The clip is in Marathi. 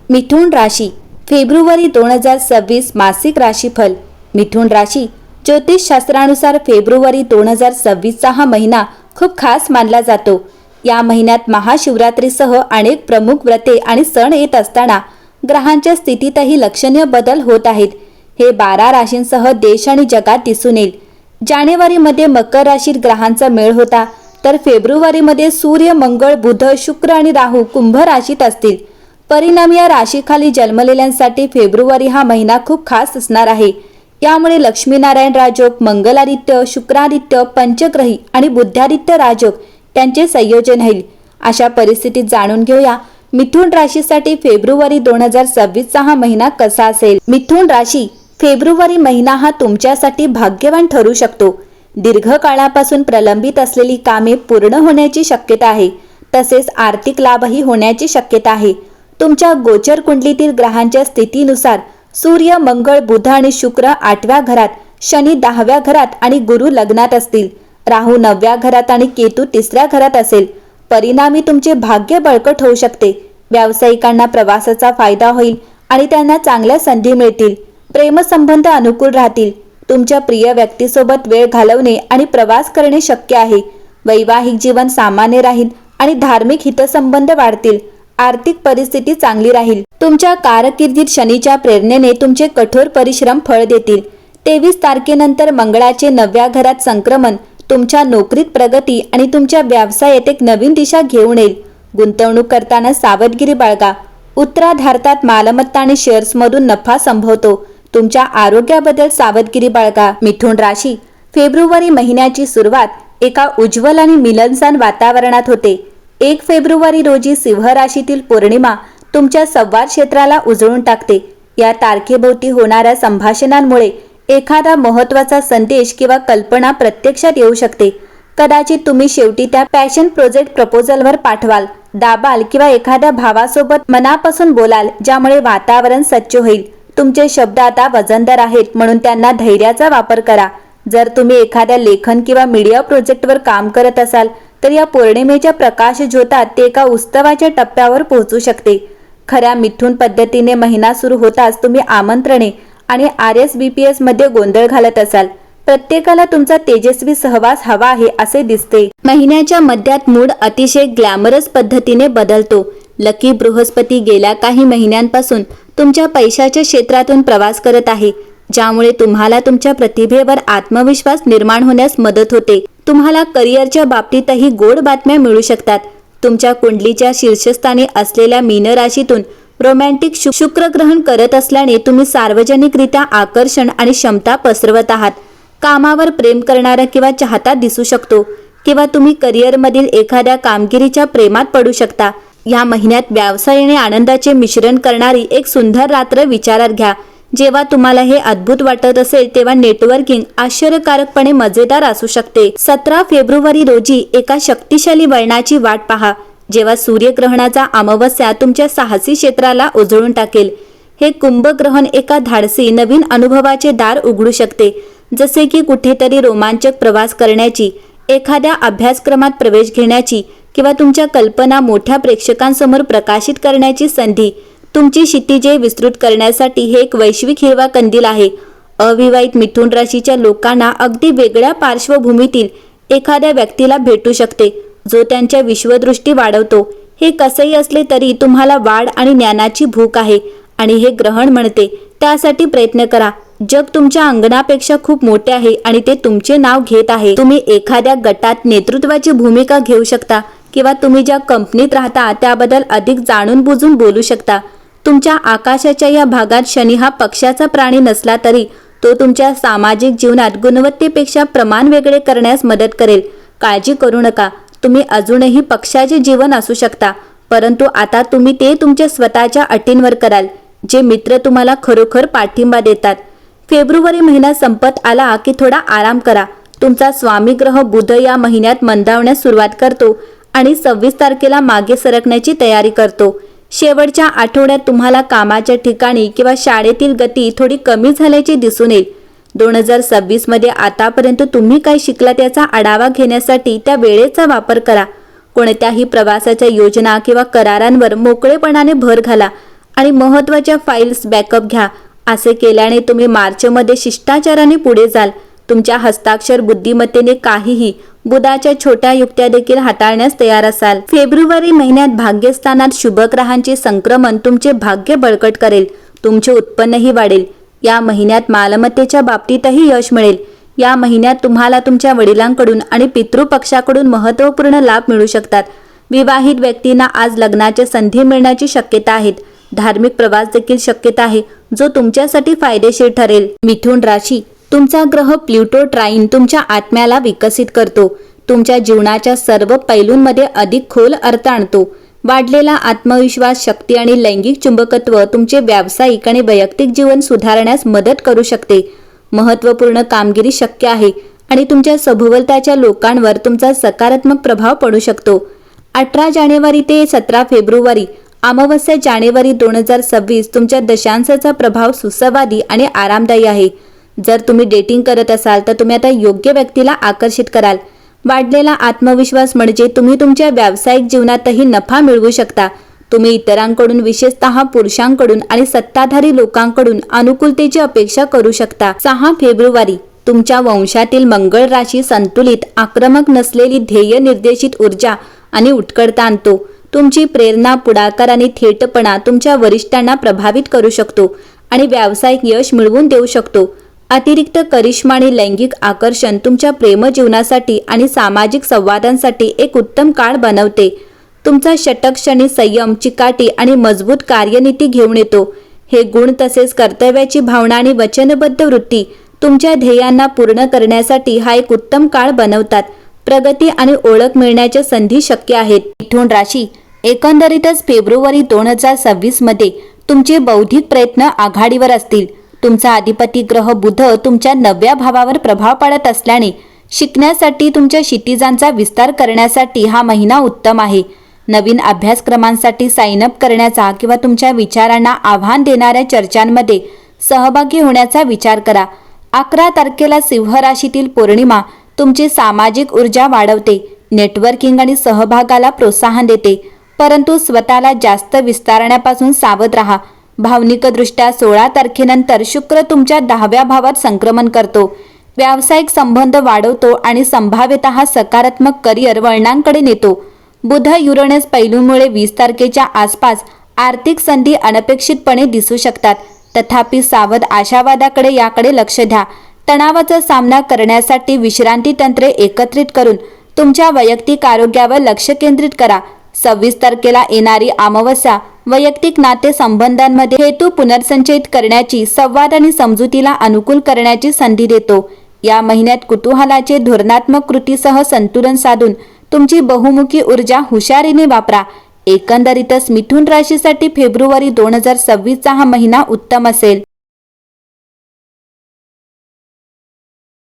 मिथुन राशी फेब्रुवारी 2026 मासिक राशीफल। मिथुन राशी ज्योतिषशास्त्रानुसार फेब्रुवारी 2026 चा हा महिना खूप खास मानला जातो। या महिन्यात महाशिवरात्रीसह अनेक प्रमुख व्रते आणि सण येत असताना ग्रहांच्या स्थितीतही लक्षणीय बदल होत आहेत। हे 12 राशींसह देश आणि जगात दिसून येईल। जानेवारीमध्ये मकर राशीत ग्रहांचा मेळ होता, तर फेब्रुवारीमध्ये सूर्य, मंगळ, बुध, शुक्र आणि राहू कुंभ राशीत असतील। परिणामी या राशीखाली जन्मलेल्यांसाठी फेब्रुवारी हा महिना खूप खास असणार आहे। यामुळे लक्ष्मीनारायण राजयोग, मंगलादित्य, शुक्रादित्य, पंचग्रही आणि बुद्धादित्य राजयोग यांचे संयोजन होईल। अशा परिस्थितीत जाणून घेऊया मिथुन राशीसाठी फेब्रुवारी 2026 चा हा महिना कसा असेल। मिथुन राशी फेब्रुवारी महिना हा तुमच्यासाठी भाग्यवान ठरू शकतो। दीर्घकाळापासून प्रलंबित असलेली कामे पूर्ण होण्याची शक्यता आहे, तसेच आर्थिक लाभही होण्याची शक्यता आहे। तुमच्या गोचर कुंडलीतील ग्रहांच्या स्थितीनुसार सूर्य, मंगळ, बुध आणि शुक्र 8व्या घरात, शनी 10व्या घरात आणि गुरु लग्नात असतील। राहू 9व्या घरात आणि केतू 3ऱ्या घरात असेल। परिणामी तुमचे भाग्य बळकट होऊ शकते। व्यावसायिकांना प्रवासाचा फायदा होईल आणि त्यांना चांगल्या संधी मिळतील। प्रेमसंबंध अनुकूल राहतील। तुमच्या प्रिय व्यक्तीसोबत वेळ घालवणे आणि प्रवास करणे शक्य आहे। वैवाहिक जीवन सामान्य राहील आणि धार्मिक हितसंबंध वाढतील। आर्थिक परिस्थिती चांगली राहील। तुमच्या कारकिर्दीत शनीच्या प्रेरणेने तुमचे कठोर परिश्रम फळ देतील। 23 तारखेनंतर मंगळाचे 9व्या घरात संक्रमण तुमच्या नोकरीत प्रगती आणि तुमच्या व्यवसायात एक नवीन दिशा घेऊन येईल। गुंतवणूक करताना सावधगिरी बाळगा। उत्तरार्धात मालमत्ता आणि शेअर्समधून नफा संभवतो। तुमच्या आरोग्याबद्दल सावधगिरी बाळगा। मिथुन राशी फेब्रुवारी महिन्याची सुरुवात एका उज्ज्वल आणि मिलनसार वातावरणात होते। 1 फेब्रुवारी रोजी सिंह राशीतील पौर्णिमा तुमच्या संवाद क्षेत्राला उजळून टाकते। या तारखेभोवती होणाऱ्या संभाषणांमुळे एखादा महत्त्वाचा संदेश किंवा कल्पना प्रत्यक्षात येऊ शकते। कदाचित तुम्ही शेवटी त्या पॅशन प्रोजेक्ट प्रपोजलवर पाठवाल, दाबाल किंवा एखाद्या भावासोबत मनापासून बोलाल, ज्यामुळे वातावरण सच्च होईल। तुमचे शब्द आता वजनदार आहेत, म्हणून त्यांना धैर्याचा वापर करा। जर तुम्ही एखाद्या लेखन किंवा मीडिया प्रोजेक्टवर काम करत असाल तर या पौर्णिमेच्या प्रकाश ज्योतात ते एका उत्सवाच्या टप्प्यावर पोहोचू शकते। खऱ्या मिथुन पद्धतीने महिना सुरू होताच तुम्ही आमंत्रणे आणि RSVPs मध्ये गोंधळ घालत असाल। प्रत्येकाला तुमचा तेजस्वी सहवास हवा आहे असे दिसते। महिन्याच्या मध्यात मूड अतिशय ग्लॅमरस पद्धतीने बदलतो। लकी बृहस्पती गेल्या काही महिन्यांपासून तुमच्या पैशाच्या क्षेत्रातून प्रवास करत आहे, ज्यामुळे तुम्हाला तुमच्या प्रतिभेवर आत्मविश्वास निर्माण होण्यास मदत होते। तुम्हाला करिअरच्या बाबतीतही गोड बातम्या मिळू शकतात। तुमच्या कुंडलीच्या शीर्षस्थानी असलेल्या मीन राशीतून रोमॅन्टिक शुक्र ग्रहण करत असल्याने तुम्ही सार्वजनिकरित्या आकर्षण आणि क्षमता पसरवत आहात। कामावर प्रेम करणारा किंवा चाहता दिसू शकतो, किंवा तुम्ही करिअरमधील एखाद्या कामगिरीच्या प्रेमात पडू शकता। या महिन्यात व्यवसाय आणि आनंदाचे मिश्रण करणारी एक सुंदर रात्र विचारात घ्या। जेव्हा तुम्हाला हे अद्भुत वाटत असेल तेव्हा नेटवर्किंग आश्चर्यकारकपणे मजेदार असू शकते। 17 फेब्रुवारी रोजी एका शक्तिशाली वळणाची वाट पहा, जेव्हा सूर्यग्रहणाचा अमावस्या तुमच्या साहसी क्षेत्राला उजळून टाकेल। हे कुंभ ग्रहण एका धाडसी नवीन अनुभवाचे दार उघडू शकते, जसे की कुठेतरी रोमांचक प्रवास करण्याची, एखाद्या अभ्यासक्रमात प्रवेश घेण्याची किंवा तुमच्या कल्पना मोठ्या प्रेक्षकांसमोर प्रकाशित करण्याची संधी। तुमची क्षितिजे विस्तृत करण्यासाठी हे एक वैश्विक हिरवा कंदील आहे। अविवाहित मिथुन राशीच्या लोकांना अगदी वेगळ्या पार्श्वभूमीतील एखाद्या व्यक्तीला भेटू शकते, जो त्यांच्या विश्वदृष्टी वाढवतो। हे कसेही असले तरी तुम्हाला वाढ आणि ज्ञानाची भूक आहे आणि हे ग्रहण म्हणते त्यासाठी प्रयत्न करा। जग तुमच्या अंगणापेक्षा खूप मोठे आहे आणि ते तुमचे नाव घेत आहे। तुम्ही एखाद्या गटात नेतृत्वाची भूमिका घेऊ शकता किंवा तुम्ही ज्या कंपनीत राहता त्याबद्दल अधिक जाणून बुजून बोलू शकता। तुमच्या आकाशाच्या या भागात शनी हा पक्षाचा प्राणी नसला तरी तो तुमच्या सामाजिक जीवनात गुणवत्तेपेक्षा प्रमाण वेगळे करण्यास मदत करेल। काळजी करू नका, तुम्ही अजूनही पक्षाचे जीवन असू शकता, परंतु आता तुम्ही ते तुमच्या स्वतःच्या अटींवर कराल, जे मित्र तुम्हाला खरोखर पाठिंबा देतात। फेब्रुवारी महिना संपत आला की थोडा आराम करा। तुमचा स्वामी ग्रह बुध या महिन्यात मंदावण्यास सुरुवात करतो आणि 26 तारखेला मागे सरकण्याची तयारी करतो। शेवटच्या आठवड्यात तुम्हाला कामाच्या ठिकाणी किंवा शाळेतील गती थोडी कमी झाल्याचे दिसून येईल। 2026 मध्ये आतापर्यंत तुम्ही काय शिकलात याचा आढावा घेण्यासाठी त्या वेळेचा वापर करा। कोणत्याही प्रवासाच्या योजना किंवा करारांवर मोकळेपणाने भर घाला आणि महत्त्वाच्या फाईल्स बॅकअप घ्या. असे केल्याने तुम्ही मार्चमध्ये शिष्टाचाराने पुढे जाल. तुमच्या हस्ताक्षर बुद्धिमत्तेने काहीही बुधाच्या छोट्या युक्त्या देखील हाताळण्यास तयार असाल. फेब्रुवारी महिन्यात भाग्यस्थानात शुभ ग्रहांचे संक्रमण तुमचे भाग्य बळकट करेल. तुमचे उत्पन्नही वाढेल. या महिन्यात मालमत्तेच्या बाबतीतही यश मिळेल. या महिन्यात तुम्हाला तुमच्या वडिलांकडून आणि पितृपक्षाकडून महत्त्वपूर्ण लाभ मिळू शकतात. विवाहित व्यक्तींना आज लग्नाच्या संधी मिळण्याची शक्यता आहेत. धार्मिक प्रवास देखील शक्यता आहे, जो तुमच्यासाठी फायदेशीर ठरेल. मिथुन राशी, तुमचा ग्रह प्लुटो ट्राईन तुमच्या आत्म्याला विकसित करतो. तुमच्या जीवनाच्या सर्व पैलूंमध्ये अधिक खोल अर्थ आणतो. वाढलेला आत्मविश्वास, शक्ती आणि लैंगिक चुंबकत्व तुमचे व्यावसायिक आणि वैयक्तिक जीवन सुधारण्यास मदत करू शकते. महत्त्वपूर्ण कामगिरी शक्य आहे आणि तुमच्या सभोवतालच्या लोकांवर तुमचा सकारात्मक प्रभाव पडू शकतो. 18 जानेवारी ते 17 फेब्रुवारी अमावस्या जानेवारी 2026 तुमच्या दशांशाचा प्रभाव सुसंवादी आणि आरामदायी आहे. जर तुम्ही डेटिंग करत असाल तर तुम्ही आता योग्य व्यक्तीला आकर्षित कराल. वाढलेला आत्मविश्वास म्हणजे तुम्ही तुमच्या व्यावसायिक जीवनातही नफा मिळवू शकता. तुम्ही इतरांकडून, विशेषतः पुरुषांकडून आणि सत्ताधारी लोकांकडून अनुकूलतेची अपेक्षा करू शकता. 6 फेब्रुवारी तुमच्या वंशातील मंगळ राशी संतुलित, आक्रमक नसलेली ध्येय निर्देशित ऊर्जा आणि उत्कटता आणतो. तुमची प्रेरणा, पुढाकार आणि थेटपणा तुमच्या वरिष्ठांना प्रभावित करू शकतो आणि व्यावसायिक यश मिळवून देऊ शकतो. अतिरिक्त करिश्मा आणि लैंगिक आकर्षण तुमच्या प्रेमजीवनासाठी आणि सामाजिक संवादांसाठी एक उत्तम काळ बनवते. तुमचा षटक्षणी संयम, चिकाटी आणि मजबूत कार्यनीती घेऊन येतो. हे गुण तसेच कर्तव्याची भावना आणि वचनबद्ध वृत्ती तुमच्या ध्येयांना पूर्ण करण्यासाठी हा एक उत्तम काळ बनवतात. प्रगती आणि ओळख मिळण्याच्या संधी शक्य आहेत. मिथुन राशी, एकंदरीतच फेब्रुवारी 2026 मध्ये तुमचे बौद्धिक प्रयत्न आघाडीवर असतील. तुमचा अधिपती ग्रह बुध तुमच्या 9व्या भावावर प्रभाव पाडत असल्याने शिकण्यासाठी, तुमच्या क्षितिजांचा विस्तार करण्यासाठी हा महिना उत्तम आहे. नवीन अभ्यासक्रमांसाठी साइन अप करण्याचा किंवा तुमच्या विचारांना आव्हान देणाऱ्या चर्चांमध्ये सहभागी होण्याचा विचार करा. 11 तारखेला सिंह राशीतील पौर्णिमा तुमची सामाजिक ऊर्जा वाढवते, नेटवर्किंग आणि सहभागाला प्रोत्साहन देते. परंतु स्वतःला जास्त विस्तारण्यापासून सावध राहा. भावनिकदृष्ट्या 16 तारखेनंतर शुक्र तुमच्या 10व्या भावात संक्रमण करतो. व्यावसायिक संबंध वाढवतो आणि संभाव्यतः सकारात्मक करिअर वळणांकडे नेतो. बुध युरेनस पैलूमुळे 20 तारखेच्या आसपास आर्थिक संधी अनपेक्षितपणे दिसू शकतात. तथापि सावध आशावादाकडे याकडे लक्ष द्या. तणावाचा सामना करण्यासाठी विश्रांती तंत्रे एकत्रित करून तुमच्या वैयक्तिक आरोग्यावर लक्ष केंद्रित करा. 26 तारखेला येणारी अमावस्या वैयक्तिक नातेसंबंधांमध्ये हेतू पुनर्संचयित करण्याची, संवाद आणि समजुतीला अनुकूल करण्याची संधी देतो. या महिन्यात कुतूहलाचे धोरणात्मक कृतीसह संतुलन साधून तुमची बहुमुखी ऊर्जा हुशारीने वापरा. एकंदरीतच मिथुन राशीसाठी फेब्रुवारी 2026 हा महिना उत्तम असेल.